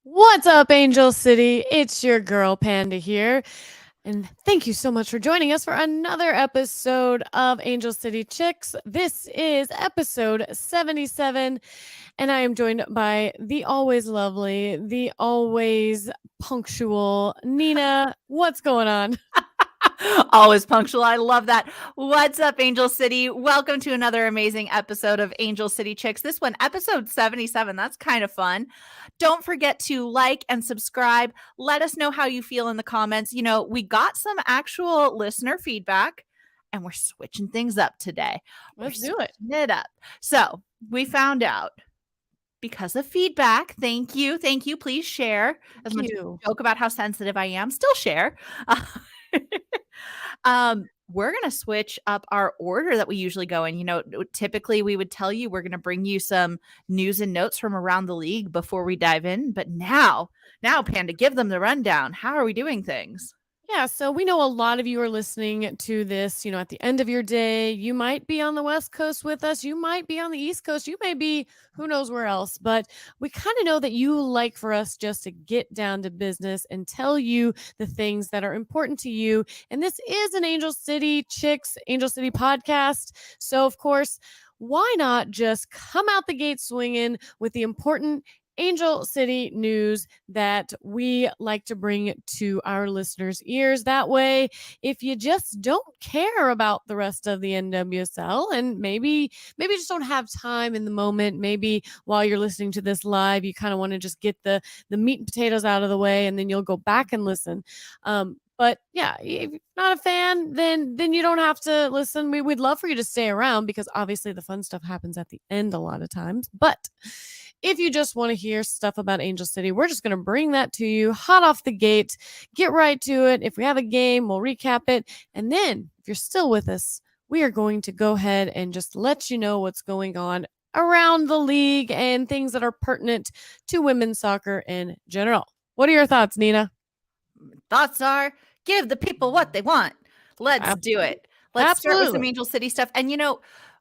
What's up, Angel City? It's your girl Panda here. And thank you so much for joining us for another episode of Angel City Chicks. This is episode 77, and I am joined by the always lovely, the always punctual Nina. What's going on? Always punctual. I love that. What's up, Angel City? Welcome to another amazing episode of Angel City Chicks. This one, episode 77. That's kind of fun. Don't forget to like and subscribe. Let us know how you feel in the comments. You know, we got some actual listener feedback and we're switching things up today. Let's do it. It up. So we found out because of feedback. Thank you. Thank you. Please share. As much as you joke about how sensitive I am, still share. We're going to switch up our order that we usually go in. You know, typically we would tell you we're going to bring you some news and notes from around the league before we dive in. But now, Panda, give them the rundown. How are we doing things? Yeah, so we know a lot of you are listening to this, at the end of your day. You might be on the West Coast with us. You might be on the East Coast. You may be who knows where else. But we kind of know that you like for us just to get down to business and tell you the things that are important to you. And this is an Angel City Chicks, Angel City podcast. So, of course, why not just come out the gate swinging with the important Angel City news that we like to bring to our listeners' ears. That way, if you just don't care about the rest of the NWSL and maybe just don't have time in the moment, maybe while you're listening to this live, you kind of want to just get the meat and potatoes out of the way, and then you'll go back and listen. But yeah, if you're not a fan, then you don't have to listen. We'd love for you to stay around because obviously the fun stuff happens at the end a lot of times. But if you just want to hear stuff about Angel City, we're just going to bring that to you hot off the gate. Get right to it. If we have a game, we'll recap it. And then if you're still with us, we are going to go ahead and just let you know what's going on around the league and things that are pertinent to women's soccer in general. What are your thoughts, Nina? Thoughts are give the people what they want. Let's do it. Let's start with some Angel City stuff. And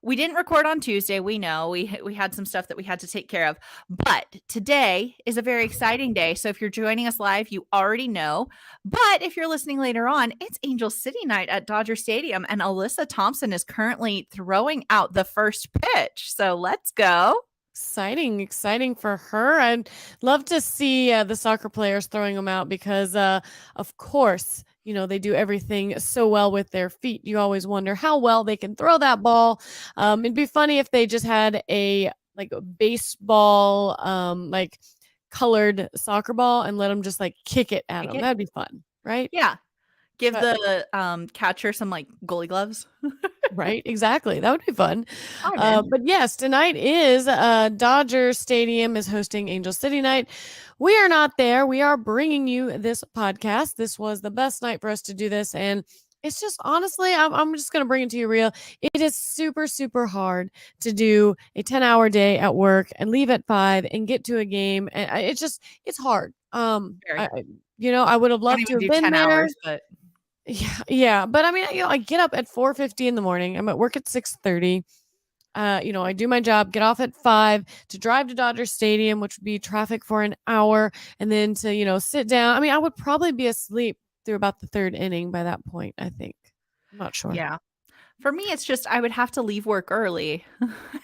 we didn't record on Tuesday. We know we had some stuff that we had to take care of, but today is a very exciting day. So if you're joining us live, you already know. But if you're listening later on, it's Angel City night at Dodger Stadium, and Alyssa Thompson is currently throwing out the first pitch. So let's go. Exciting for her. I'd love to see the soccer players throwing them out because, of course, they do everything so well with their feet. You always wonder how well they can throw that ball. It'd be funny if they just had a baseball, colored soccer ball and let them just kick it at them. That'd be fun, right? Yeah. Give the catcher some goalie gloves. Right, exactly. That would be fun. But yes, tonight is Dodger Stadium is hosting Angel City night. We are not there. We are bringing you this podcast. This was the best night for us to do this, and it's just honestly, I'm just gonna bring it to you real. It is super, super hard to do a 10-hour day at work and leave at 5 and get to a game, and it's hard. I would have loved to have been 10 there. Hours, but yeah. But I mean, I get up at 4:50 in the morning. I'm at work at 6:30. I do my job, get off at 5 to drive to Dodger Stadium, which would be traffic for an hour, and then to, sit down. I mean, I would probably be asleep through about the third inning by that point, I think. I'm not sure. Yeah. For me, it's just I would have to leave work early,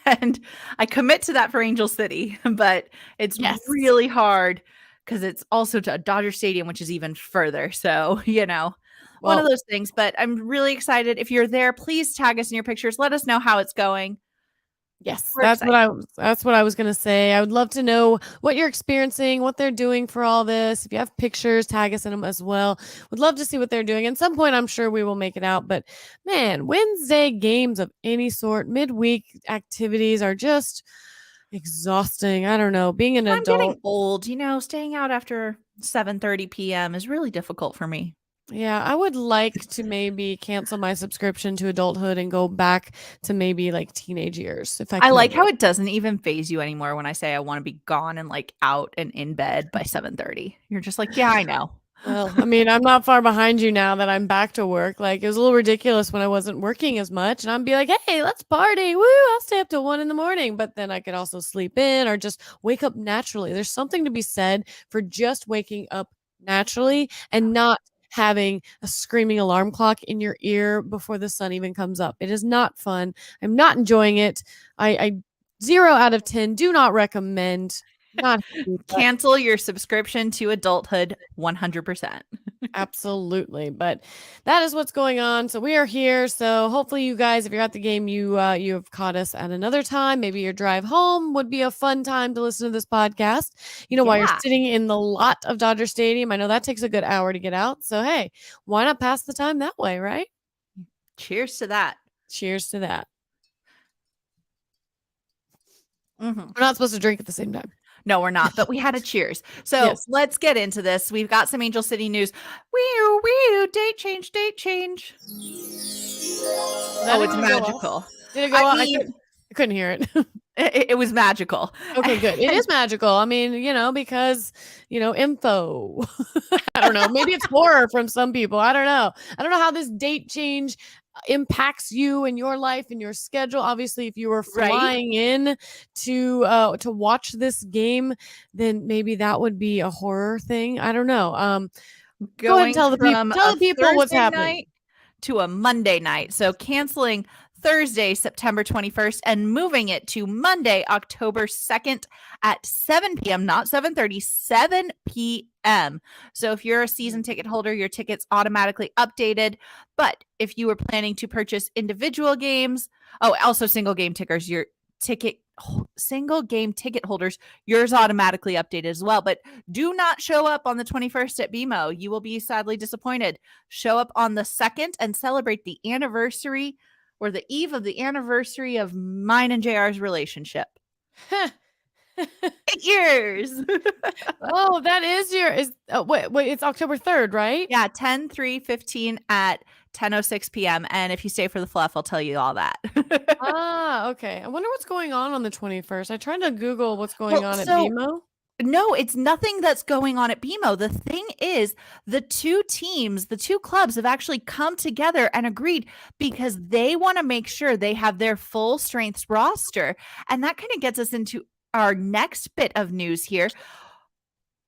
and I commit to that for Angel City, but it's really hard because it's also to Dodger Stadium, which is even further. So, one of those things, but I'm really excited. If you're there, please tag us in your pictures. Let us know how it's going. Yes, that's what I was going to say. I would love to know what you're experiencing, what they're doing for all this. If you have pictures, tag us in them as well. Would love to see what they're doing. At some point, I'm sure we will make it out. But man, Wednesday games of any sort, midweek activities are just exhausting. I don't know. Being an adult, I'm getting old. Staying out after 7:30 p.m. is really difficult for me. Yeah, I would like to maybe cancel my subscription to adulthood and go back to maybe teenage years. If I like how it doesn't even phase you anymore when I say I want to be gone and out and in bed by 7:30. You're just like, yeah, I know. Well, I mean, I'm not far behind you now that I'm back to work. Like, it was a little ridiculous when I wasn't working as much. And I'd be like, hey, let's party. Woo, I'll stay up till 1 a.m. But then I could also sleep in or just wake up naturally. There's something to be said for just waking up naturally and not having a screaming alarm clock in your ear before the sun even comes up. It is not fun. I'm not enjoying it. I 0 out of 10 do not recommend. Not happy, but Cancel your subscription to adulthood 100%. absolutely. But that is what's going on. So we are here. So hopefully you guys, if you're at the game, you have caught us at another time. Maybe your drive home would be a fun time to listen to this podcast. While you're Yeah. sitting in the lot of Dodger Stadium. I know that takes a good hour to get out. So hey, why not pass the time that way, right? Cheers to that. Cheers to that. Mhm. We're not supposed to drink at the same time. No, we're not, but we had a cheers. So Yes. let's get into this. We've got some Angel City news. Wee, date change. Oh, it's magical. Did it go I off? mean, I couldn't hear it. it was magical. Okay, good. It is magical. I mean, because, info. I don't know. Maybe it's horror from some people. I don't know. I don't know how this date change impacts you and your life and your schedule. Obviously, if you were Right? flying in to watch this game, then maybe that would be a horror thing. I don't know. Go ahead and tell the people what's Thursday happening. night to a Monday night. So canceling Thursday, September 21st, and moving it to Monday, October 2nd at 7 p.m., not 7:30, 7 p.m. So if you're a season ticket holder, your ticket's automatically updated. But if you were planning to purchase individual games, also single game tickers, single game ticket holders, yours automatically updated as well. But do not show up on the 21st at BMO. You will be sadly disappointed. Show up on the 2nd and celebrate the anniversary or the eve of the anniversary of mine and JR's relationship. 8 years. Oh, that is wait, it's October 3rd, right? Yeah, 10/3/15 at 10:06 p.m. And if you stay for the fluff, I'll tell you all that. Okay. I wonder what's going on the 21st. I tried to Google what's going on at so BMO. No, it's nothing that's going on at BMO. The thing is, the two clubs have actually come together and agreed because they want to make sure they have their full strengths roster. And that kind of gets us into our next bit of news here.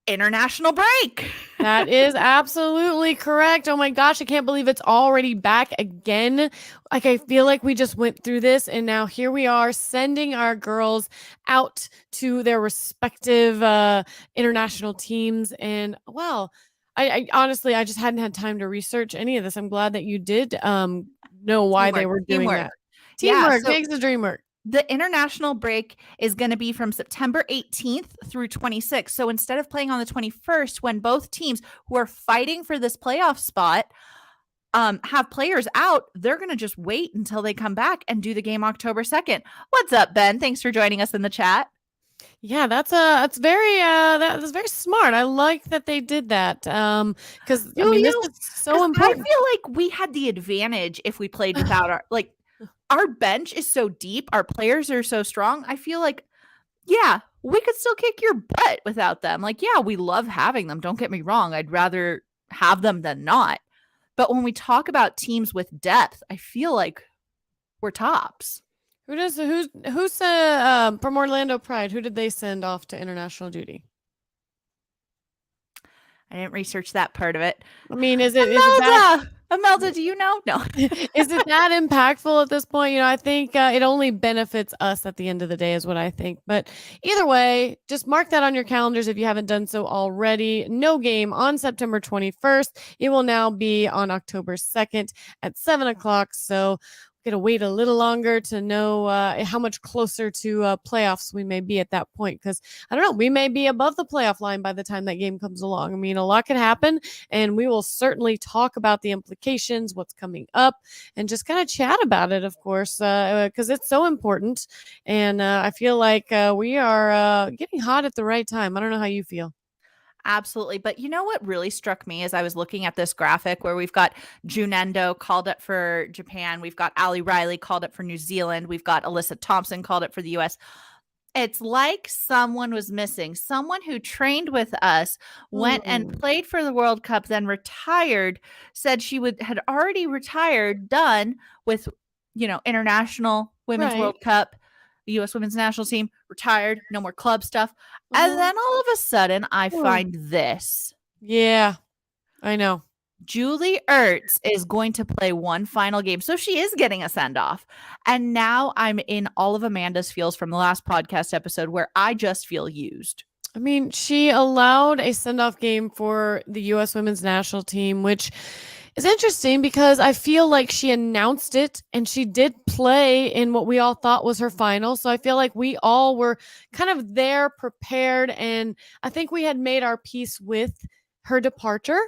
International break. That is absolutely correct. Oh my gosh, I can't believe it's already back again. Like, I feel like we just went through this and now here we are sending our girls out to their respective international teams. And wow, I honestly, I just hadn't had time to research any of this. I'm glad that you did know why they were doing that. Teamwork makes the dream work. The international break is going to be from September 18th through 26th. So instead of playing on the 21st, when both teams who are fighting for this playoff spot have players out, they're going to just wait until they come back and do the game October 2nd. What's up, Ben? Thanks for joining us in the chat. Yeah, that's very smart. I like that they did that. Because this is so important. I feel like we had the advantage if we played without our bench is so deep, our players are so strong. I feel like, yeah, we could still kick your butt without them. Like, yeah, we love having them. Don't get me wrong. I'd rather have them than not. But when we talk about teams with depth, I feel like we're tops. Who's from Orlando Pride? Who did they send off to international duty? I didn't research that part of it. I mean, is it that Imelda, do you know? No. Is it that impactful at this point? I think it only benefits us at the end of the day is what I think. But either way, just mark that on your calendars if you haven't done so already. No game on September 21st. It will now be on October 2nd at 7 o'clock. So we're going to wait a little longer to know how much closer to playoffs we may be at that point. Because, I don't know, we may be above the playoff line by the time that game comes along. I mean, a lot could happen. And we will certainly talk about the implications, what's coming up, and just kind of chat about it, of course, because it's so important. And I feel like we are getting hot at the right time. I don't know how you feel. Absolutely. But you know what really struck me as I was looking at this graphic where we've got Junendo called up for Japan. We've got Ali Riley called up for New Zealand. We've got Alyssa Thompson called up for the US. It's like someone was missing. Someone who trained with us, went and played for the World Cup, then retired, said she had already retired, done with, International Women's Right. World Cup, the U.S. Women's National Team, retired, no more club stuff. And Uh-huh. then all of a sudden, I find this. Yeah, I know. Julie Ertz is going to play one final game. So she is getting a send off. And now I'm in all of Amanda's feels from the last podcast episode where I just feel used. I mean, she allowed a send off game for the U.S. women's national team, which is interesting because I feel like she announced it and she did play in what we all thought was her final. So I feel like we all were kind of there prepared. And I think we had made our peace with her departure.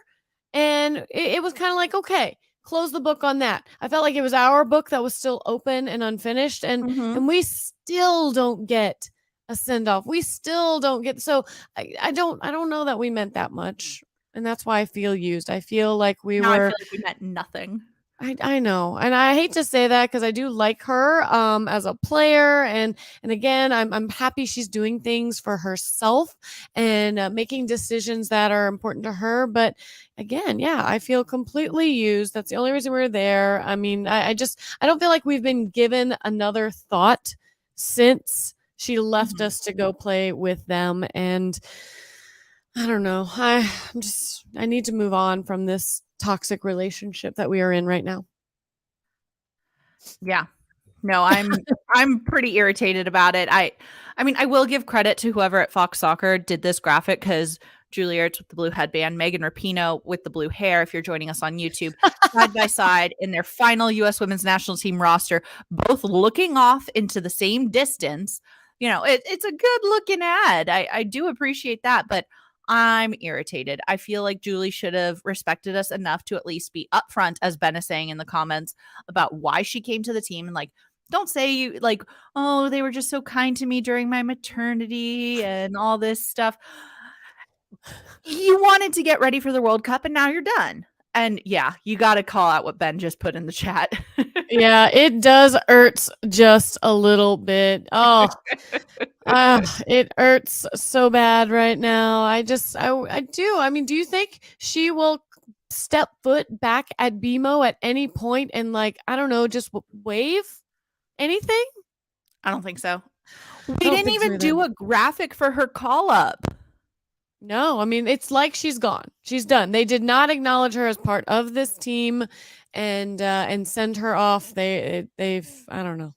And it was kind of like, okay, close the book on that. I felt like it was our book that was still open and unfinished. And we still don't get a send off. We still don't get, so I don't know that we meant that much. And that's why I feel used. I feel like I feel like we meant nothing. I know. And I hate to say that because I do like her as a player. And again, I'm happy she's doing things for herself and making decisions that are important to her. But again, yeah, I feel completely used. That's the only reason we're there. I mean, I don't feel like we've been given another thought since she left us to go play with them. And I don't know. I need to move on from this toxic relationship that we are in right now. Yeah. No, I'm pretty irritated about it. I mean, I will give credit to whoever at Fox Soccer did this graphic because Julie Ertz with the blue headband, Megan Rapinoe with the blue hair, if you're joining us on YouTube, side by side in their final U.S. women's national team roster, both looking off into the same distance. It's a good looking ad. I do appreciate that, but I'm irritated. I feel like Julie should have respected us enough to at least be upfront, as Ben is saying in the comments, about why she came to the team. And like, don't say like, oh, they were just so kind to me during my maternity and all this stuff. You wanted to get ready for the World Cup and now you're done. And yeah, you got to call out what Ben just put in the chat. Yeah, it does hurt just a little bit. Oh, it hurts so bad right now. I do. I mean, do you think she will step foot back at BMO at any point and like, I don't know, just wave anything? I don't think so. We didn't even do a graphic for her call up. No, I mean, it's like she's gone. She's done. They did not acknowledge her as part of this team and send her off. They've I don't know.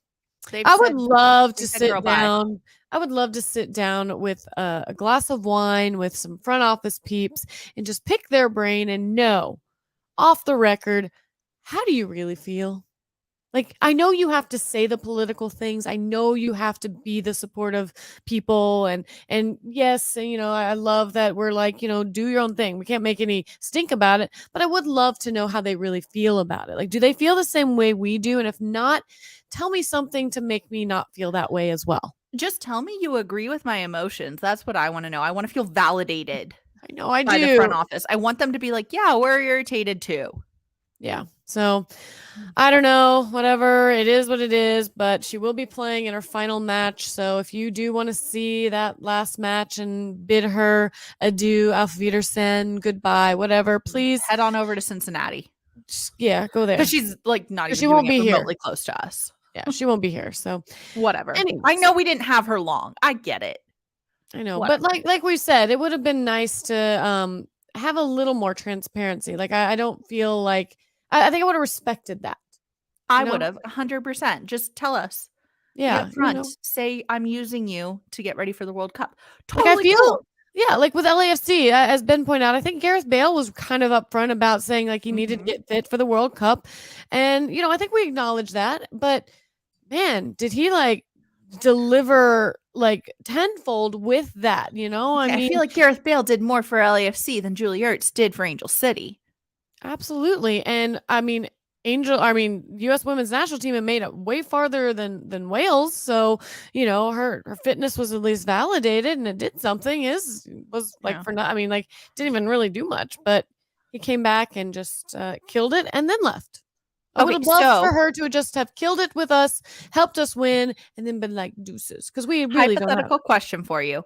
I would love to sit down. I would love to sit down with a glass of wine with some front office peeps and just pick their brain and know off the record, how do you really feel? Like, I know you have to say the political things. I know you have to be the supportive people. And yes, I love that we're like, do your own thing. We can't make any stink about it. But I would love to know how they really feel about it. Like, do they feel the same way we do? And if not, tell me something to make me not feel that way as well. Just tell me you agree with my emotions. That's what I want to know. I want to feel validated. I know I by do. The front office. I want them to be like, yeah, we're irritated too. Yeah. So I don't know, whatever. It is what it is, but she will be playing in her final match. So if you do want to see that last match and bid her adieu, auf Wiedersehen, goodbye, whatever, please head on over to Cincinnati. Go there. Because she's like not even she won't be remotely close to us. Yeah, she won't be here. So whatever. Anyways. I know we didn't have her long. I get it. I know. Whatever. But like we said, it would have been nice to have a little more transparency. Like I don't feel like I think I would have respected that. I would have 100%. Just tell us. Yeah. Up front, say I'm using you to get ready for the World Cup. Totally. Like I feel cool. Yeah, like with LAFC, as Ben pointed out, I think Gareth Bale was kind of upfront about saying like he needed to get fit for the World Cup. And, I think we acknowledge that. But man, did he like deliver like tenfold with that, I feel like Gareth Bale did more for LAFC than Julie Ertz did for Angel City. Absolutely. And I mean, U.S. women's national team had made it way farther than Wales. So, her fitness was at least validated and it did something. Was like for not, I mean, like didn't even really do much, but he came back and just killed it and then left. I would Okay, have loved for so her to just have killed it with us, helped us win, and then been like deuces because we really don't have hypothetical it. question for you.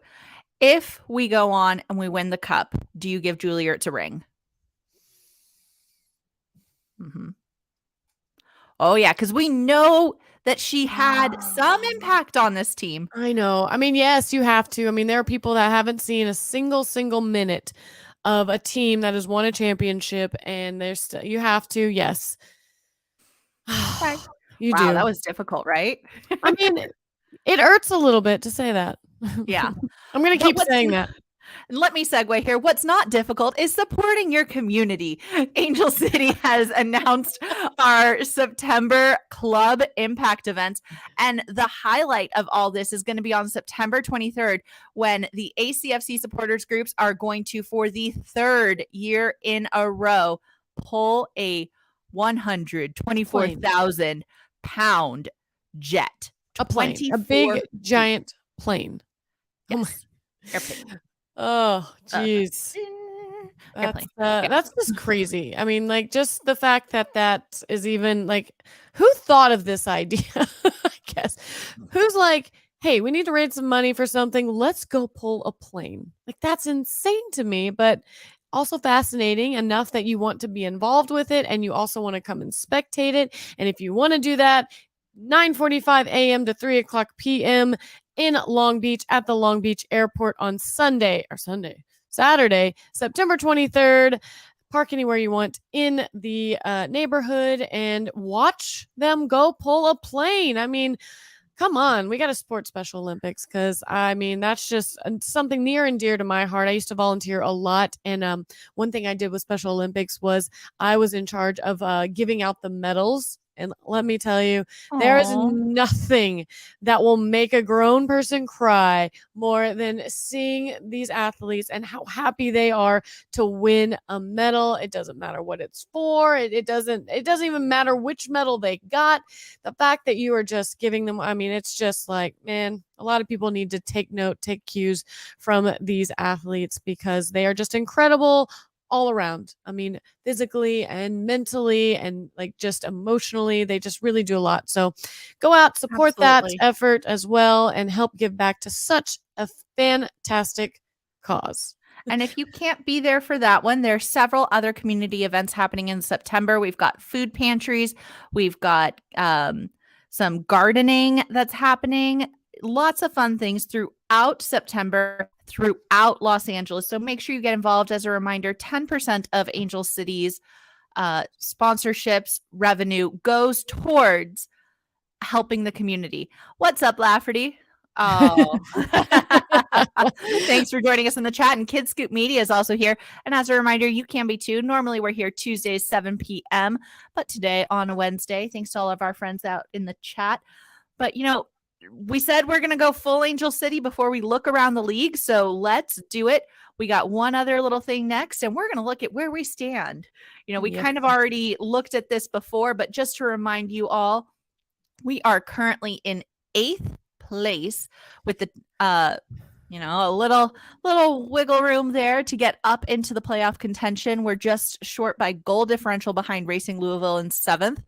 If we go on and we win the cup, do you give Julie Ertz a ring? Mm-hmm. Oh, yeah, because we know that she had some impact on this team. I know. I mean, yes, you have to. I mean, there are people that haven't seen a single minute of a team that has won a championship, and there's you have to. Yes, Okay. you Wow, that do. was difficult, right? I mean, it hurts a little bit to say that. Yeah. I'm gonna But keep what's saying that. let me segue here. What's not difficult is supporting your community. Angel City has announced our September club impact events. And the highlight of all this is going to be on September 23rd when the ACFC supporters groups are going to, for the third year in a row, pull a 124,000 pound jet. A plane, a big giant plane. Yes. Airplane. Oh, jeez. That's just crazy. I mean, like, just the fact that is even like, who thought of this idea? I guess who's like, hey, we need to raise some money for something. Let's go pull a plane. Like, that's insane to me, but also fascinating enough that you want to be involved with it and you also want to come and spectate it. And if you want to do that, 9:45 a.m. to 3:00 p.m. in Long Beach at the Long Beach Airport on Saturday, September 23rd. Park anywhere you want in the neighborhood and watch them go pull a plane. I mean, come on, we got to support Special Olympics because I mean, that's just something near and dear to my heart. I used to volunteer a lot. And one thing I did with Special Olympics was I was in charge of giving out the medals. And let me tell you, there is nothing that will make a grown person cry more than seeing these athletes and how happy they are to win a medal. It doesn't matter what it's for. It doesn't even matter which medal they got. The fact that you are just giving them, I mean, it's just like, man, a lot of people need to take cues from these athletes because they are just incredible all around. I mean, physically and mentally and like just emotionally, they just really do a lot. So go out, support that effort as well, and help give back to such a fantastic cause. And if you can't be there for that one, there are several other community events happening in September. We've got food pantries. We've got some gardening that's happening. Lots of fun things throughout September, throughout Los Angeles. So make sure you get involved. As a reminder, 10% of Angel City's sponsorships revenue goes towards helping the community. What's up, Lafferty? Oh, thanks for joining us in the chat. And Kid Scoop Media is also here. And as a reminder, you can be too. Normally, we're here Tuesdays, 7 p.m., but today on a Wednesday, thanks to all of our friends out in the chat. But, you know, we said we're going to go full Angel City before we look around the league. So let's do it. We got one other little thing next, and we're going to look at where we stand. You know, we kind of already looked at this before, but just to remind you all, we are currently in 8th place with the a little wiggle room there to get up into the playoff contention. We're just short by goal differential behind Racing Louisville in 7th,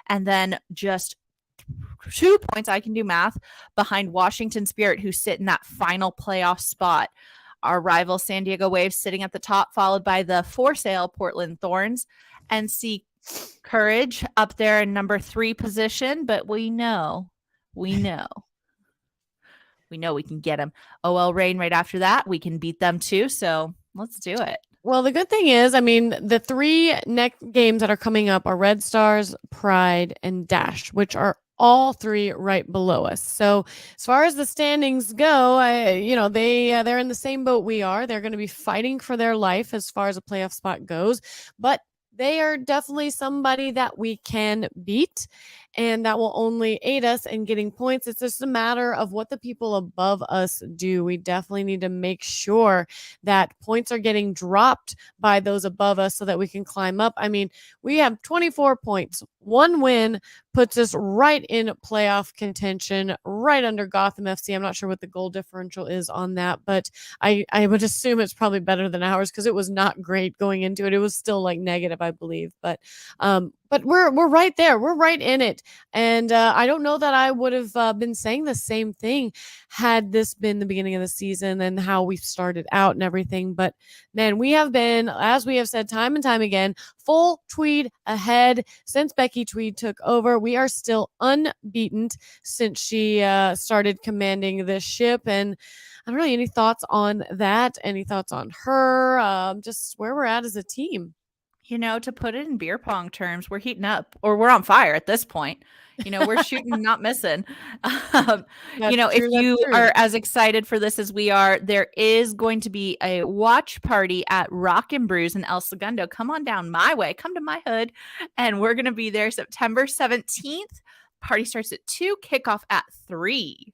and then just 2 points, I can do math, behind Washington Spirit, who sit in that final playoff spot. Our rival San Diego Waves sitting at the top, followed by the for sale Portland Thorns, and NC Courage up there in number 3 position. But we know we can get them. OL Reign right after that. We can beat them too. So let's do it. Well, the good thing is, I mean, the 3 next games that are coming up are Red Stars, Pride, and Dash, which are all 3 right below us. So as far as the standings go, they're in the same boat we are. They're going to be fighting for their life as far as a playoff spot goes, but they are definitely somebody that we can beat, and that will only aid us in getting points. It's just a matter of what the people above us do. We definitely need to make sure that points are getting dropped by those above us so that we can climb up. I mean, we have 24 points. 1 win puts us right in playoff contention, right under Gotham FC. I'm not sure what the goal differential is on that, but I would assume it's probably better than ours because it was not great going into it. It was still like negative, I believe. But But we're right there. We're right in it. And I don't know that I would have been saying the same thing had this been the beginning of the season and how we started out and everything. But man, we have been, as we have said time and time again, full Tweed ahead since Becky Tweed took over. We are still unbeaten since she started commanding this ship. And I don't know, any thoughts on that? Any thoughts on her? Just where we're at as a team. To put it in beer pong terms, we're heating up, or we're on fire at this point. We're shooting, not missing. If you are as excited for this as we are, there is going to be a watch party at Rock and Brews in El Segundo. Come on down my way. Come to my hood. And we're going to be there September 17th. Party starts at 2, kickoff at 3.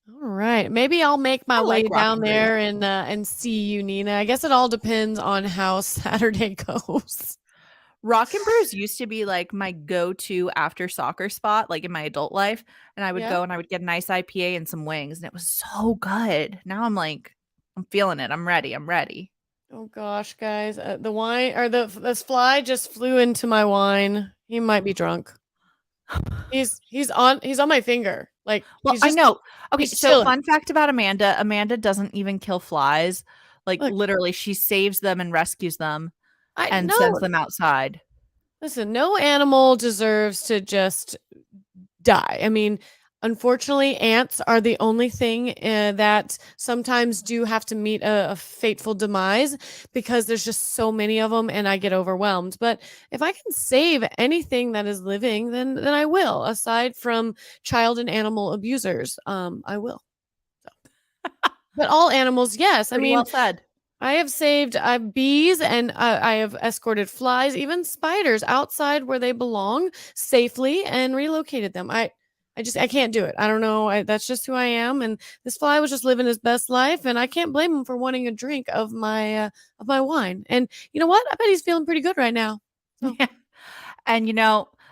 All right. Maybe I'll make my way down there and see you, Nina. I guess it all depends on how Saturday goes. Rock and Brews used to be like my go-to after soccer spot, like in my adult life. And I would go and I would get a nice IPA and some wings, and it was so good. Now I'm like, I'm feeling it. I'm ready. Oh gosh, guys. The wine or this fly just flew into my wine. He might be drunk. He's on my finger. Like, well, I know. Okay, so chilling. Fun fact about Amanda. Amanda doesn't even kill flies. Like, literally, she saves them and rescues them and sends them outside. Listen, no animal deserves to just die. I mean, unfortunately, ants are the only thing that sometimes do have to meet a fateful demise because there's just so many of them and I get overwhelmed. But if I can save anything that is living, then I will. Aside from child and animal abusers, I will. So. But all animals, yes. Pretty well said. I have saved bees and I have escorted flies, even spiders outside where they belong safely and relocated them. I can't do it. I don't know. That's just who I am. And this fly was just living his best life, and I can't blame him for wanting a drink of my wine. And you know what? I bet he's feeling pretty good right now. So. Yeah. And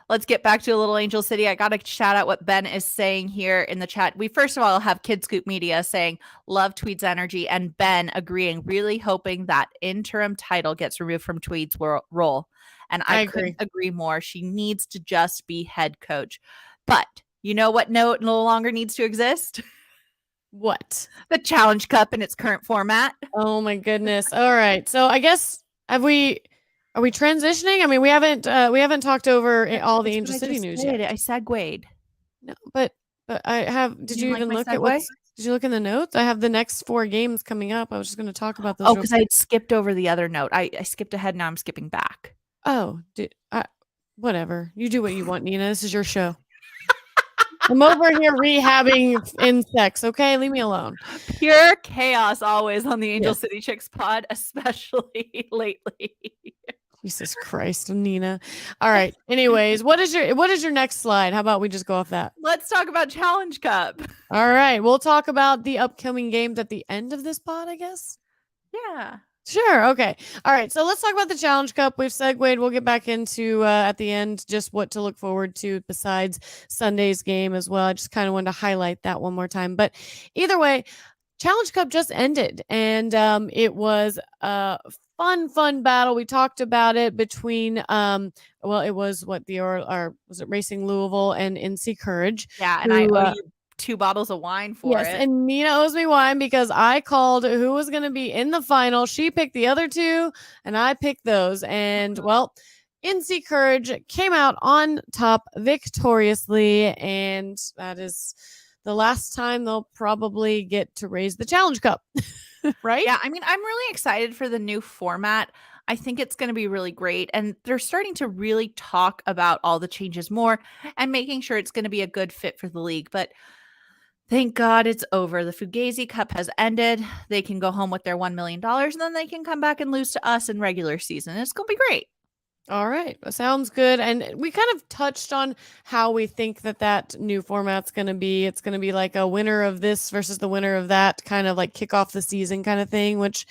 let's get back to a little Angel City. I got to shout out what Ben is saying here in the chat. We first of all have Kid Scoop Media saying love Tweed's energy, and Ben agreeing, really hoping that interim title gets removed from Tweed's role. And I couldn't agree more. She needs to just be head coach. But you know what no longer needs to exist? What? The Challenge Cup in its current format. Oh my goodness. All right. So I guess are we transitioning? I mean, we haven't talked over all the Angel City news yet. I segued. No, but I have. Did you even look at what? Did you look in the notes? I have the next 4 games coming up. I was just going to talk about those. Oh, because I skipped over the other note. I skipped ahead. Now I'm skipping back. Oh, whatever. You do what you want, Nina. This is your show. I'm over here rehabbing insects. Okay, leave me alone. Pure chaos always on the Angel City Chicks pod, especially lately. Jesus Christ, Nina. All right. Anyways, what is your next slide? How about we just go off that? Let's talk about Challenge Cup. All right. We'll talk about the upcoming games at the end of this pod, I guess. Yeah. Sure. Okay. All right. So let's talk about the Challenge Cup. We've segued. We'll get back into at the end just what to look forward to besides Sunday's game as well. I just kind of wanted to highlight that one more time. But either way, Challenge Cup just ended, and it was a fun battle. We talked about it between it was was it Racing Louisville and NC Courage. Yeah, and I owe you 2 bottles of wine for it. Yes, and Nina owes me wine because I called who was going to be in the final. She picked the other 2, and I picked those. And well, NC Courage came out on top victoriously, and that is the last time they'll probably get to raise the Challenge Cup. Right? Yeah, I mean, I'm really excited for the new format. I think it's going to be really great. And they're starting to really talk about all the changes more and making sure it's going to be a good fit for the league. But thank God it's over. The Fugazi Cup has ended. They can go home with their $1 million, and then they can come back and lose to us in regular season. It's going to be great. All right. Sounds good. And we kind of touched on how we think that new format's going to be. It's going to be like a winner of this versus the winner of that, kind of like kick off the season kind of thing, which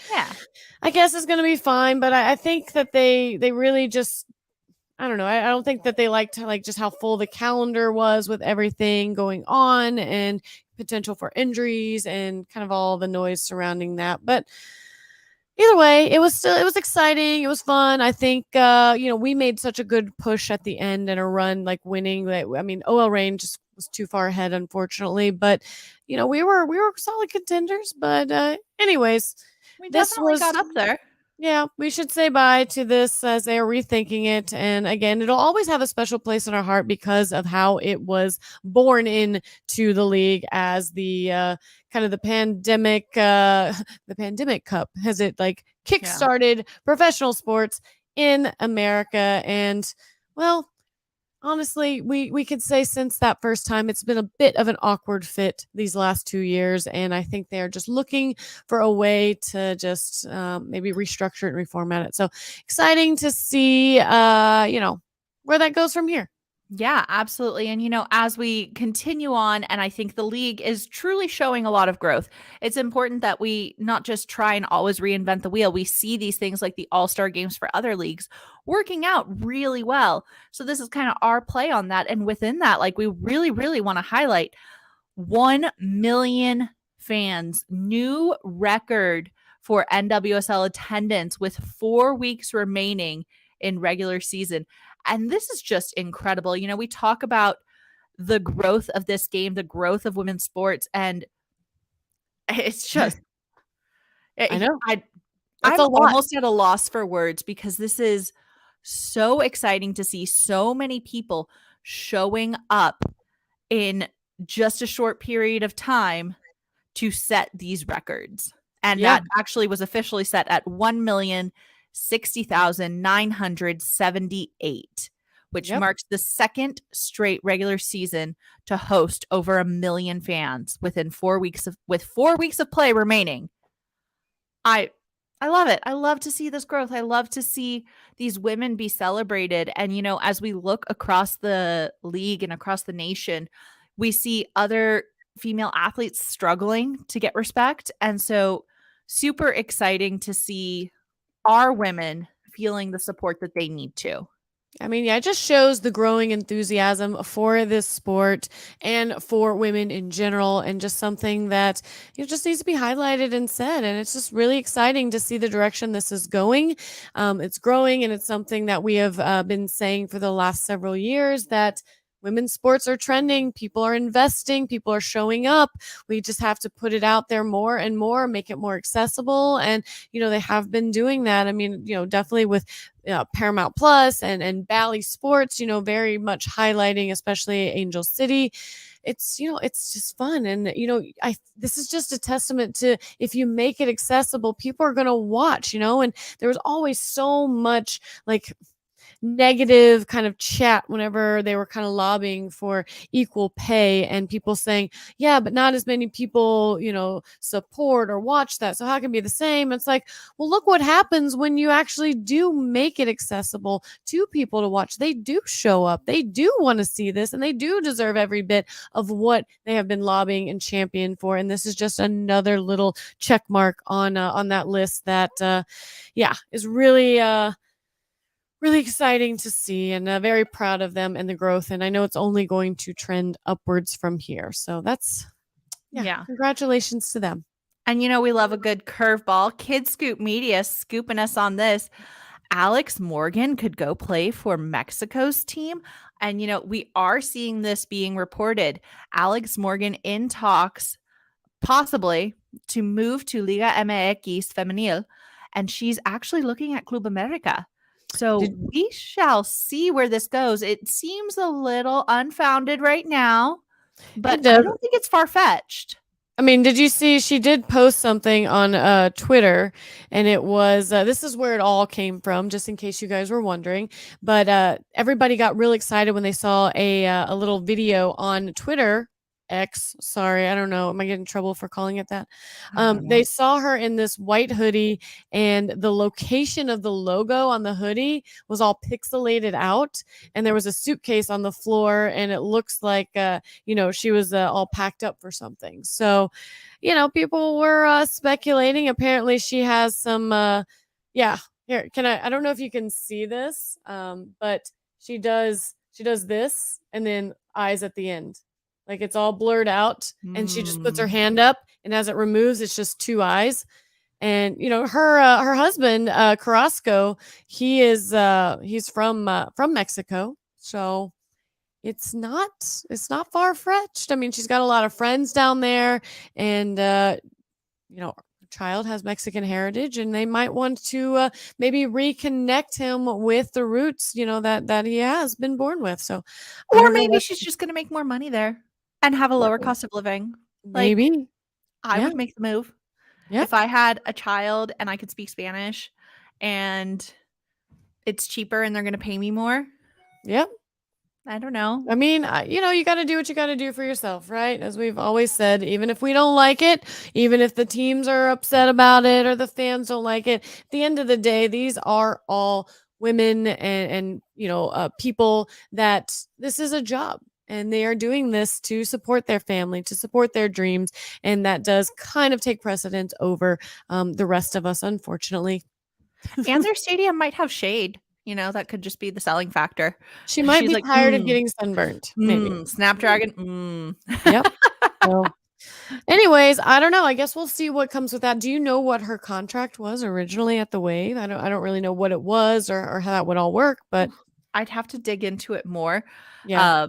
I guess is going to be fine. But I think that they really just, I don't know. I don't think that they liked like just how full the calendar was with everything going on and potential for injuries and kind of all the noise surrounding that. But either way, it was exciting. It was fun. I think we made such a good push at the end and a run like winning that. I mean, OL Reign just was too far ahead, unfortunately. But we were solid contenders. But anyways, We this definitely was got up there. yeah, we should say bye to this as they are rethinking it. And again, it'll always have a special place in our heart because of how it was born into the league as the kind of the pandemic, the pandemic cup, has it like Yeah. kickstarted professional sports in America. And well, honestly, we could say since that first time, it's been a bit of an awkward fit these last 2 years, and I think they're just looking for a way to just, maybe restructure it and reformat it. So, exciting to see, where that goes from here. Yeah, absolutely. And, as we continue on, and I think the league is truly showing a lot of growth, it's important that we not just try and always reinvent the wheel. We see these things like the All-Star games for other leagues working out really well. So, this is kind of our play on that. And within that, like, we really, really want to highlight 1 million fans, new record for NWSL attendance with 4 weeks remaining in regular season. And this is just incredible. We talk about the growth of this game, the growth of women's sports, and it's just I know. That's I'm a lot. almost at a loss for words because this is so exciting to see so many people showing up in just a short period of time to set these records. And Yeah. that actually was officially set at 1,060,978, which Yep. marks the second straight regular season to host over 1 million fans with 4 weeks of play remaining. I love it. I love to see this growth. I love to see these women be celebrated. And, as we look across the league and across the nation, we see other female athletes struggling to get respect. And so super exciting to see our women feeling the support that they need to. I mean, yeah, it just shows the growing enthusiasm for this sport and for women in general, and just something that just needs to be highlighted and said. And it's just really exciting to see the direction this is going. It's growing, and it's something that we have been saying for the last several years that women's sports are trending. People are investing. People are showing up. We just have to put it out there more and more, make it more accessible. And they have been doing that. I mean, definitely with Paramount Plus and Bally Sports, very much highlighting, especially Angel City. It's just fun. And, this is just a testament to if you make it accessible, people are going to watch, and there was always so much like negative kind of chat whenever they were kind of lobbying for equal pay, and people saying, yeah, but not as many people, support or watch that. So how can it be the same? It's like, well, look what happens when you actually do make it accessible to people to watch. They do show up. They do want to see this, and they do deserve every bit of what they have been lobbying and championing for. And this is just another little check mark on that list that, is really, really exciting to see, and very proud of them and the growth. And I know it's only going to trend upwards from here. So that's, Yeah. congratulations to them. And we love a good curveball. Kid Scoop Media scooping us on this. Alex Morgan could go play for Mexico's team. And, we are seeing this being reported. Alex Morgan in talks, possibly, to move to Liga MX Femenil. And she's actually looking at Club America. So we shall see where this goes. It seems a little unfounded right now, but I don't think it's far-fetched. I mean, did you see she did post something on Twitter, and it was this is where it all came from, just in case you guys were wondering. But everybody got real excited when they saw a little video on Twitter X. Sorry, I don't know. Am I getting in trouble for calling it that? They saw her in this white hoodie, and the location of the logo on the hoodie was all pixelated out, and there was a suitcase on the floor, and it looks like she was all packed up for something. So, people were speculating. Apparently, she has some. Here, I don't know if you can see this, but she does this, and then eyes at the end. Like it's all blurred out, and she just puts her hand up, and as it removes, it's just two eyes. And her husband, Carrasco, he's from Mexico, so it's not far fetched. I mean, she's got a lot of friends down there, and child has Mexican heritage, and they might want to maybe reconnect him with the roots, that he has been born with. So I Or don't know maybe what. she's just gonna make more money there and have a lower Maybe. cost of living. Like, Maybe. I Yeah. would make the move. Yeah. If I had a child and I could speak Spanish and it's cheaper and they're gonna pay me more, Yep. I don't know. I mean, you got to do what you got to do for yourself, right? As we've always said, even if we don't like it, even if the teams are upset about it or the fans don't like it, at the end of the day, these are all women and people that this is a job. And they are doing this to support their family, to support their dreams. And that does kind of take precedence over the rest of us, unfortunately. And their stadium might have shade. That could just be the selling factor. She might She's be like, tired of getting sunburnt, maybe. Snapdragon, Yep. So anyways, I don't know. I guess we'll see what comes with that. Do you know what her contract was originally at the Wave? I don't really know what it was or how that would all work, but I'd have to dig into it more. yeah.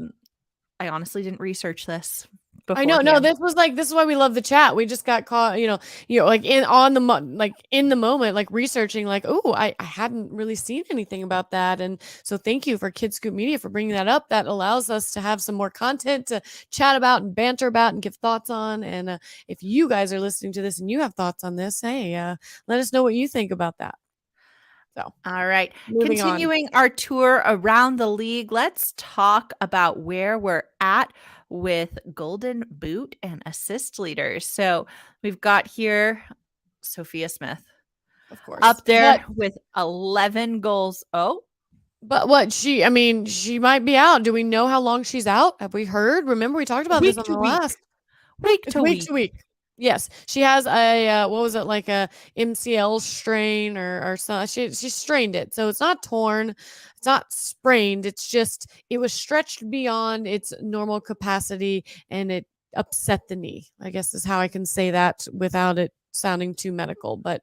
I honestly didn't research this I know. No, beforehand. this is why we love the chat. We just got caught, like in the moment, like researching, like, oh, I hadn't really seen anything about that, and so thank you for Kid Scoop Media for bringing that up. That allows us to have some more content to chat about and banter about and give thoughts on. And if you guys are listening to this and you have thoughts on this, hey, let us know what you think about that. So, all right. moving on. Continuing our tour around the league, let's talk about where we're at with Golden Boot and assist leaders. So we've got here Sophia Smith Of course. up there with 11 goals. Oh, But what she might be out. Do we know how long she's out? Have we heard? Remember we talked about this on the last week It's to week week. to week. Yes, she has a what was it, like a MCL strain or so. She strained it, so it's not torn, it's not sprained. It's just it was stretched beyond its normal capacity, and it upset the knee. I guess is how I can say that without it sounding too medical. But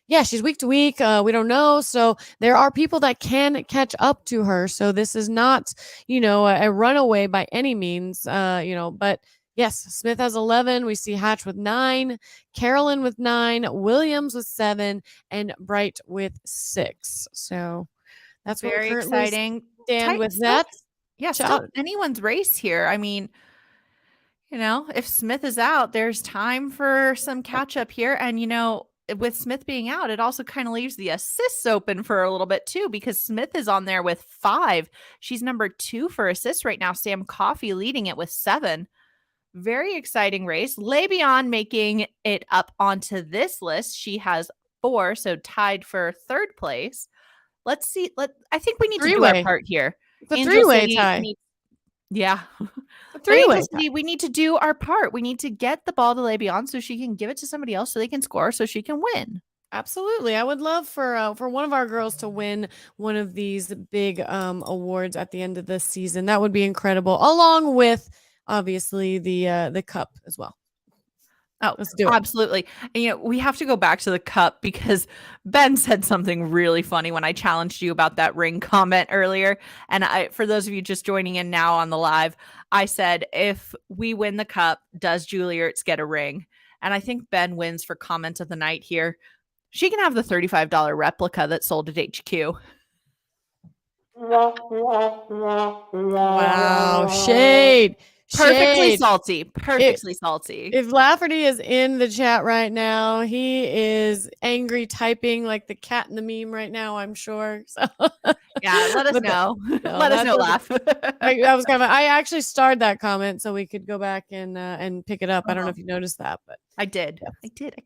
yeah, she's week to week. We don't know, so there are people that can catch up to her. So this is not a runaway by any means. But yes, Smith has 11. We see Hatch with 9, Carolyn with 9, Williams with 7, and Bright with 6. So that's what we Very currently exciting. stand with Still- that. Yeah, still anyone's race here. I mean, if Smith is out, there's time for some catch up here. And, with Smith being out, it also kind of leaves the assists open for a little bit too, because Smith is on there with 5. She's number 2 for assists right now. Sam Coffey leading it with 7. Very exciting race. Le'Veon making it up onto this list. She has 4, so tied for 3rd place. Let's see. I think we need to do our part here. It's a 3-way tie. Yeah. A 3-way tie. We need to do our part. We need to get the ball to Le'Veon so she can give it to somebody else so they can score so she can win. Absolutely. I would love for one of our girls to win one of these big awards at the end of the season. That would be incredible, along with obviously the cup as well. Oh, let's do it. Absolutely. And we have to go back to the cup because Ben said something really funny when I challenged you about that ring comment earlier. And for those of you just joining in now on the live, I said, if we win the cup, does Julie Ertz get a ring? And I think Ben wins for comment of the night here. She can have the $35 replica that sold at HQ. Wow. Shade. Perfectly salty. Perfectly salty. If Lafferty is in the chat right now, he is angry typing like the cat in the meme right now, I'm sure. So yeah, let us know. Let us know, Laugh. I actually starred that comment so we could go back and pick it up. I don't know if you noticed that, but I did. Yes. I did.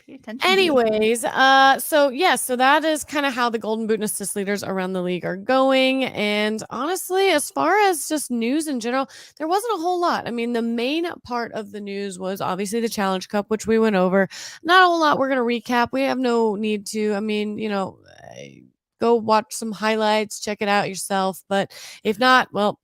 Attention. Anyways, so that is kind of how the Golden Boot and assist leaders around the league are going. And honestly, as far as just news in general, there wasn't a whole lot. I mean, the main part of the news was obviously the Challenge Cup, which we went over. Not a whole lot we're going to recap. We have no need to. I mean, go watch some highlights, check it out yourself. But if not, well,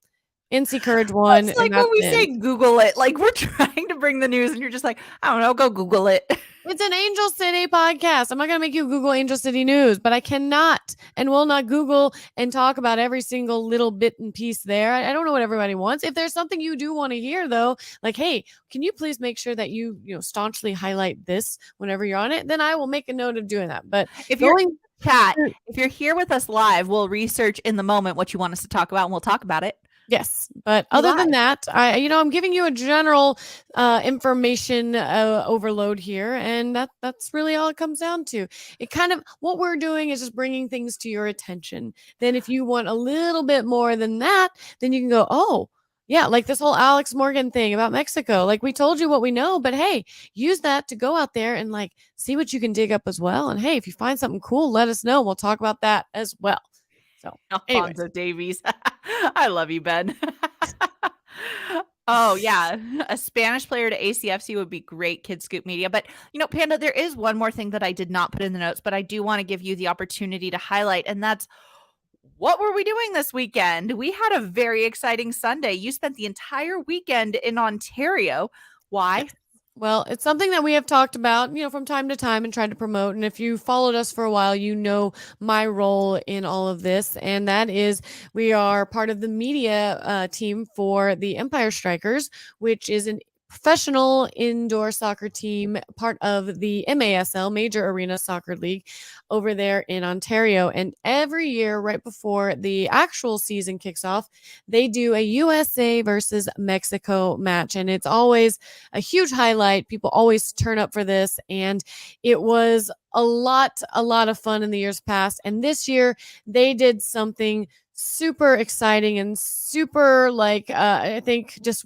NC Courage won, It's and like when that's we it. say Google it, like we're trying to bring the news and you're just like, I don't know, go Google it. It's an Angel City podcast. I'm not going to make you Google Angel City news, but I cannot and will not Google and talk about every single little bit and piece there. I don't know what everybody wants. If there's something you do want to hear, though, like, hey, can you please make sure that you staunchly highlight this whenever you're on it? Then I will make a note of doing that. But If you're chat, if you're here with us live, we'll research in the moment what you want us to talk about and we'll talk about it. Yes, but other than that, I'm giving you a general information overload here, and that's really all it comes down to. It kind of what we're doing is just bringing things to your attention. Then, if you want a little bit more than that, then you can go, oh. Yeah, like this whole Alex Morgan thing about Mexico. Like we told you what we know, but hey, use that to go out there and like see what you can dig up as well. And hey, if you find something cool, let us know. We'll talk about that as well. So, Alfonso Davies. I love you, Ben. Oh, yeah. A Spanish player to ACFC would be great, Kid Scoop Media. But, Panda, there is one more thing that I did not put in the notes, but I do want to give you the opportunity to highlight, and that's what were we doing this weekend? We had a very exciting Sunday. You spent the entire weekend in Ontario. Why? Yes. Well, it's something that we have talked about, from time to time and tried to promote. And if you followed us for a while, you know my role in all of this. And that is we are part of the media team for the Empire Strikers, which is an professional indoor soccer team, part of the MASL, Major Arena Soccer League, over there in Ontario. And every year, right before the actual season kicks off, they do a USA versus Mexico match. And it's always a huge highlight. People always turn up for this. And it was a lot of fun in the years past. And this year, they did something super exciting and super, I think just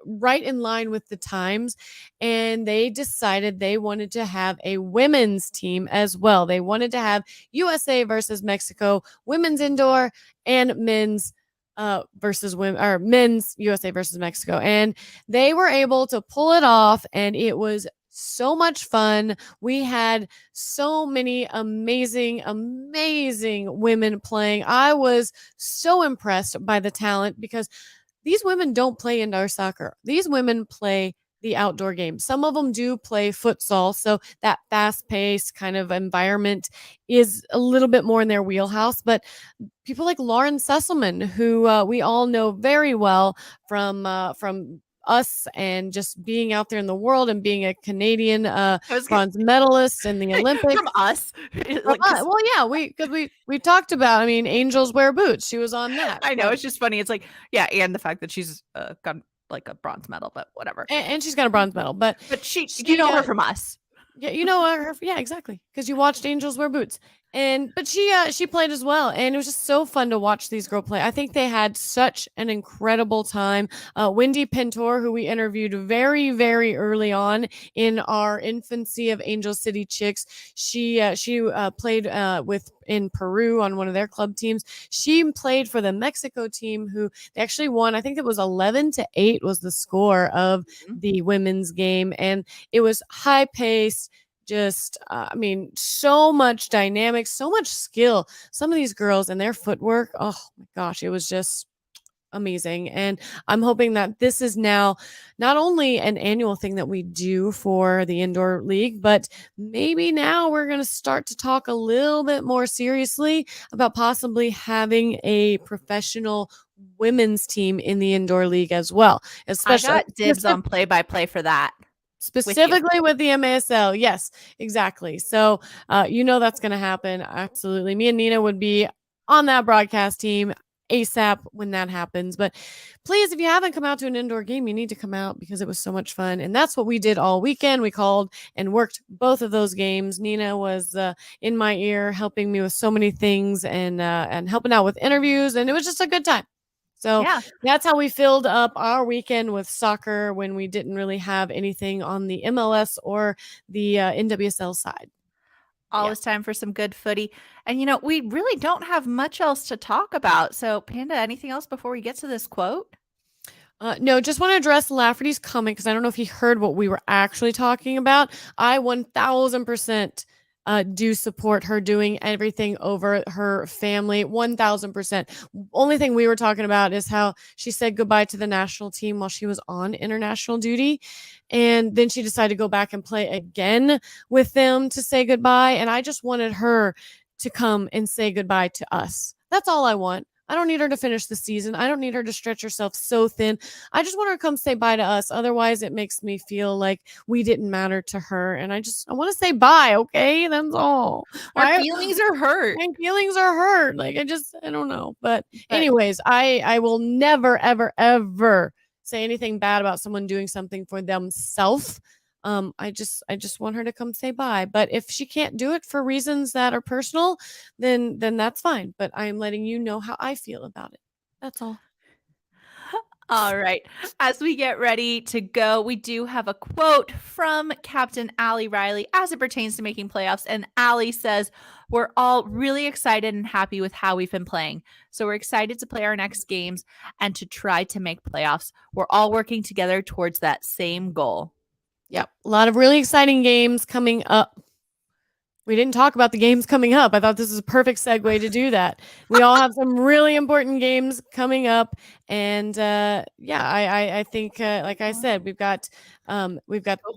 right in line with the times, and they decided they wanted to have a women's team as well. They wanted to have USA versus Mexico, women's indoor, and men's versus women, or men's USA versus Mexico, and they were able to pull it off, and it was so much fun. We had so many amazing women playing. I was so impressed by the talent because these women don't play indoor soccer. These women play the outdoor game. Some of them do play futsal, so that fast-paced kind of environment is a little bit more in their wheelhouse. But people like Lauren Sesselman, who we all know very well from us and just being out there in the world and being a Canadian bronze medalist in the Olympics. From us. Well, yeah, we talked about, Angels Wear Boots. She was on that. I know. It's just funny. It's like, yeah, and the fact that she's got like a bronze medal, but whatever. And she's got a bronze medal, but she you know her from us. Yeah, you know her. Yeah, exactly. Because you watched Angels Wear Boots, but she played as well, and it was just so fun to watch these girls play. I think they had such an incredible time. Wendy Pintor, who we interviewed very, very early on in our infancy of Angel City Chicks, she played in Peru on one of their club teams. She played for the Mexico team, who they actually won. I think it was 11-8 was the score of the women's game, and it was high paced. Just, so much dynamics, so much skill. Some of these girls and their footwork, oh my gosh, it was just amazing. And I'm hoping that this is now not only an annual thing that we do for the indoor league, but maybe now we're going to start to talk a little bit more seriously about possibly having a professional women's team in the indoor league as well. Especially, I got dibs on play-by-play for that. Specifically with the MASL. Yes, exactly. So, that's going to happen. Absolutely. Me and Nina would be on that broadcast team ASAP when that happens. But please, if you haven't come out to an indoor game, you need to come out because it was so much fun. And that's what we did all weekend. We called and worked both of those games. Nina was in my ear, helping me with so many things and helping out with interviews. And it was just a good time. So that's how we filled up our weekend with soccer when we didn't really have anything on the MLS or the NWSL side. Always time for some good footy. And, we really don't have much else to talk about. So, Panda, anything else before we get to this quote? No, just want to address Lafferty's comment because I don't know if he heard what we were actually talking about. I 1000% do support her doing everything over her family 1000%. Only thing we were talking about is how she said goodbye to the national team while she was on international duty. And then she decided to go back and play again with them to say goodbye. And I just wanted her to come and say goodbye to us. That's all I want. I don't need her to finish the season. I don't need her to stretch herself so thin. I just want her to come say bye to us. Otherwise, it makes me feel like we didn't matter to her. And I want to say bye. Okay. That's all. Our feelings are hurt. My feelings are hurt. Like, I don't know. But anyways, I will never, ever, ever say anything bad about someone doing something for themselves. I just want her to come say bye. But if she can't do it for reasons that are personal, then that's fine. But I am letting you know how I feel about it. That's all. All right. As we get ready to go, we do have a quote from Captain Allie Riley as it pertains to making playoffs. And Allie says, "We're all really excited and happy with how we've been playing. So we're excited to play our next games and to try to make playoffs. We're all working together towards that same goal." Yep. A lot of really exciting games coming up. We didn't talk about the games coming up. I thought this was a perfect segue to do that. We all have some really important games coming up. And I think, like I said, we've got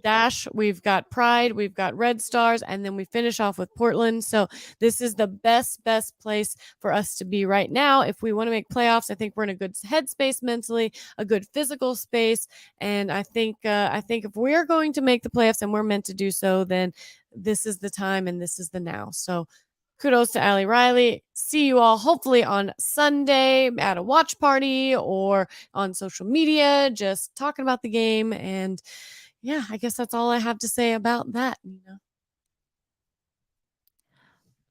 Dash, we've got Pride, we've got Red Stars, and then we finish off with Portland. So this is the best place for us to be right now. If we want to make playoffs, I think we're in a good headspace mentally, a good physical space. And I think if we're going to make the playoffs and we're meant to do so, then this is the time and this is the now. So kudos to Allie Riley. See you all hopefully on Sunday at a watch party or on social media, just talking about the game. And yeah, I guess that's all I have to say about that, Nina.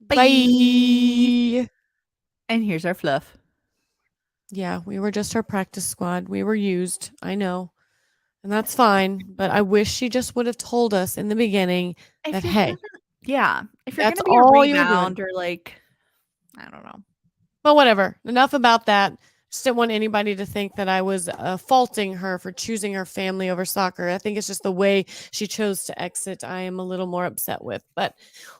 Bye. And here's our fluff. Yeah, we were just her practice squad. We were used. I know. And that's fine. But I wish she just would have told us in the beginning that, hey, if you're going to be a rebound or like, I don't know. But whatever. Enough about that. Just didn't want anybody to think that I was faulting her for choosing her family over soccer. I think it's just the way she chose to exit I am a little more upset with. But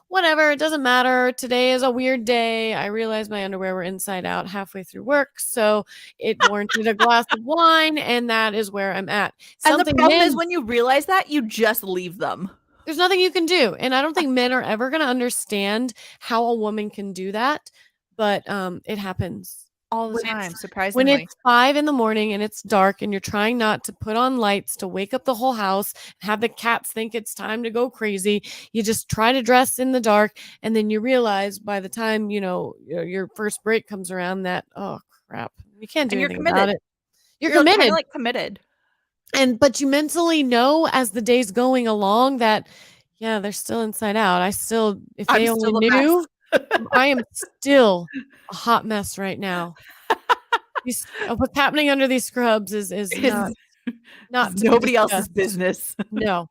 whatever. It doesn't matter. Today is a weird day. I realized my underwear were inside out halfway through work. So it warranted a glass of wine. And that is where I'm at. And the problem is when you realize that, you just leave them. There's nothing you can do. And I don't think men are ever going to understand how a woman can do that. But it happens all the time, surprisingly. When it's 5 a.m. and it's dark and you're trying not to put on lights to wake up the whole house and have the cats think it's time to go crazy, you just try to dress in the dark. And then you realize by the time, your first break comes around that, oh, crap, you can't do anything about it. You're committed. Like committed. But you mentally know as the day's going along that, yeah, they're still inside out. If they only knew, I am still a hot mess right now. What's happening under these scrubs is not nobody else's business. No.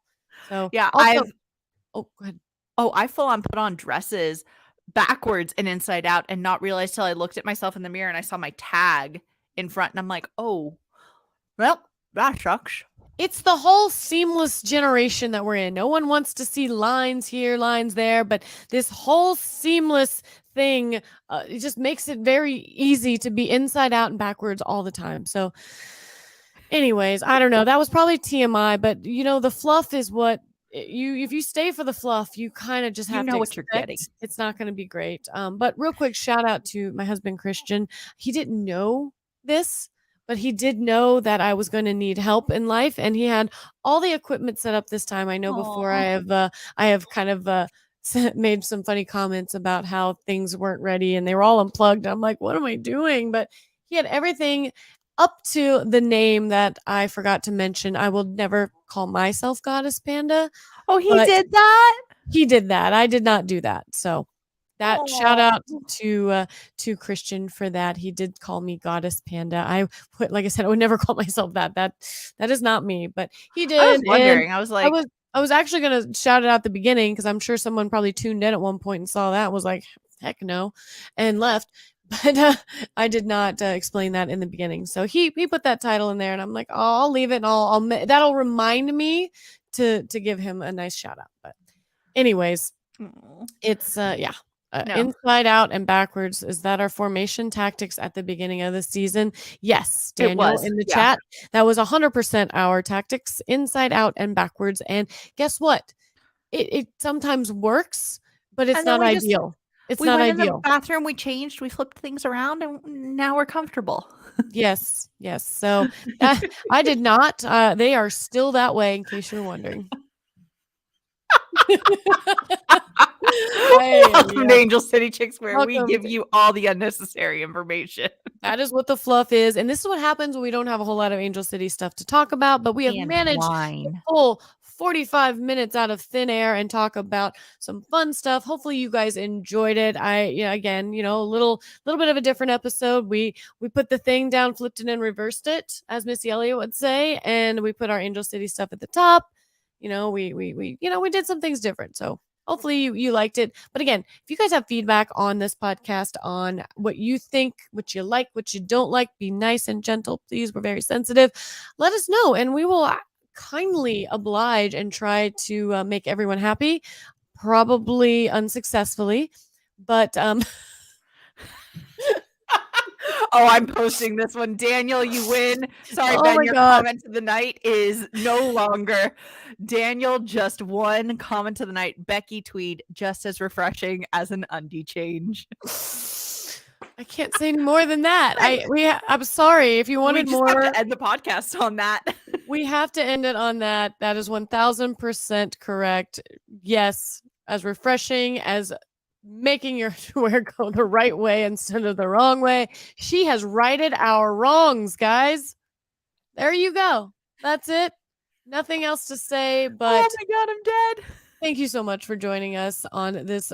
So yeah, go ahead. I full on put on dresses backwards and inside out and not realize till I looked at myself in the mirror and I saw my tag in front and I'm like, oh, well, that sucks. It's the whole seamless generation that we're in. No one wants to see lines here, lines there, but this whole seamless thing, it just makes it very easy to be inside out and backwards all the time. So anyways, I don't know. That was probably TMI, but the fluff is what if you stay for the fluff, you kind of just have to know what you're getting. It's not going to be great. But real quick, shout out to my husband, Christian. He didn't know this, but he did know that I was going to need help in life, and he had all the equipment set up this time. I know before I have kind of made some funny comments about how things weren't ready and they were all unplugged. I'm like, what am I doing? But he had everything up to the name that I forgot to mention. I will never call myself Goddess Panda. Oh, he did that? He did that. I did not do that. So that shout out to Christian for that. He did call me Goddess Panda. Like I said, I would never call myself that. That is not me, but he did. I was wondering. I was like, I was actually going to shout it out at the beginning because I'm sure someone probably tuned in at one point and saw that and was like, heck no, and left. But I did not explain that in the beginning. So he put that title in there and I'm like, oh, I'll leave it and I'll that'll remind me to give him a nice shout out. But anyways, It's No. inside out and backwards. Is that our formation tactics at the beginning of the season? Yes, It Daniel was. in the Yeah. chat. That was 100% our tactics, inside out and backwards. And guess what? It sometimes works, but it's And then not we just ideal. It's we not went in the ideal. bathroom, we changed, we flipped things around, and now we're comfortable. Yes, yes. So I did not. They are still that way, in case you're wondering. Welcome to Angel City Chicks, where we Welcome give to- you all the unnecessary information. That is what the fluff is. And this is what happens when we don't have a whole lot of Angel City stuff to talk about, but we have And managed to wine. pull 45 minutes out of thin air and talk about some fun stuff. Hopefully you guys enjoyed it. Again, a little bit of a different episode. We put the thing down, flipped it and reversed it, as Missy Elliott would say, and we put our Angel City stuff at the top. We did some things different. So hopefully you liked it. But again, if you guys have feedback on this podcast, on what you think, what you like, what you don't like, be nice and gentle, please. We're very sensitive. Let us know, and we will kindly oblige and try to make everyone happy, probably unsuccessfully, but Oh, I'm posting this one. Daniel, you win. Sorry, Oh Ben, my your God. comment of the night is no longer. Daniel just won comment of the night. Becky Tweed, just as refreshing as an undie change. I can't say any more than that. I'm sorry. If you wanted we just more, have to end the podcast on that. we have to end it on that. That is 1000% correct. Yes, as refreshing as making your underwear go the right way instead of the wrong way. She has righted our wrongs, guys. There you go. That's it. Nothing else to say, but oh my God, I'm dead. Thank you so much for joining us on this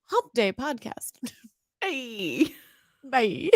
Hump Day podcast. Hey. Bye.